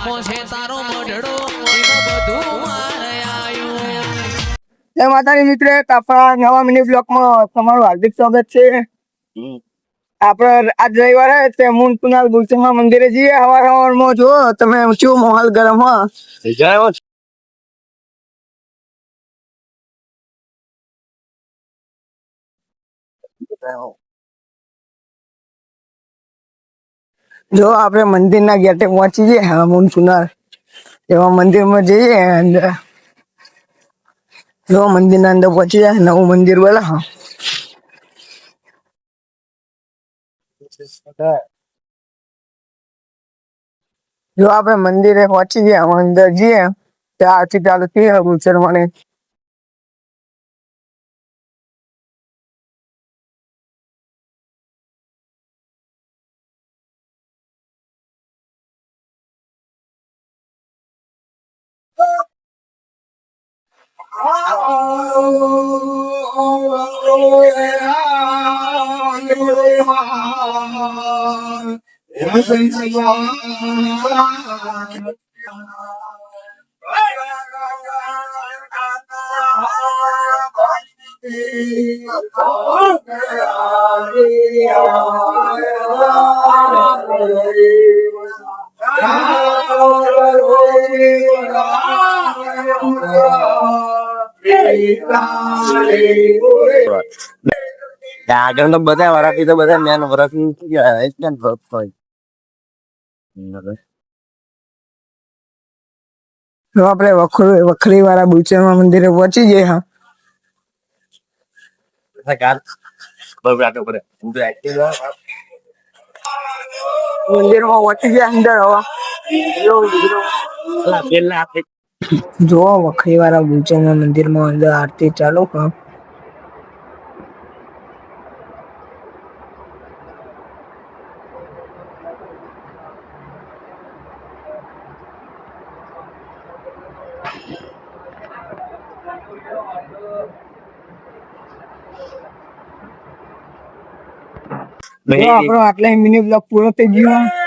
હાથમાં છે તારો મઢડો એમાં બધું મારે આયું. જય માતાજી મિત્ર, આપણા નવા મિની બ્લોકમાં તમારું હાર્દિક સ્વાગત છે. આપણે આજ રવિવારે તે મૂન કુનાલ ગુલચંદા મંદિરે જઈએ. સવારમાં જો તમે શું માહોલ ગરમ હા. જો આપણે મંદિરના ગેટે પહોંચી જઈએ મૂન કુનાલ એવા મંદિરમાં જઈએ. અંદર જો મંદિરના અંદર પહોંચી જાય, નવું મંદિર બોલા હા. જો આપણે મંદિરે પહોંચી ગયા, અંદર જઈએ ત્યાં આરતી ચાલુ થઈ ગુલશરમાની. આગળ તો બધા વરાથી તો બધા મેન વરાથી આપડે વખરી વાળા બુચેમાં મંદિરે પહોંચી ગયા. હા, મંદિર માં પહોંચી ગયા. અંદર હવા જો વખરી વાળા બુચેના મંદિર માં અંદર આરતી ચાલુ. હા, આપણો આટલા મિની બ્લોગ પૂરો થઈ ગયો.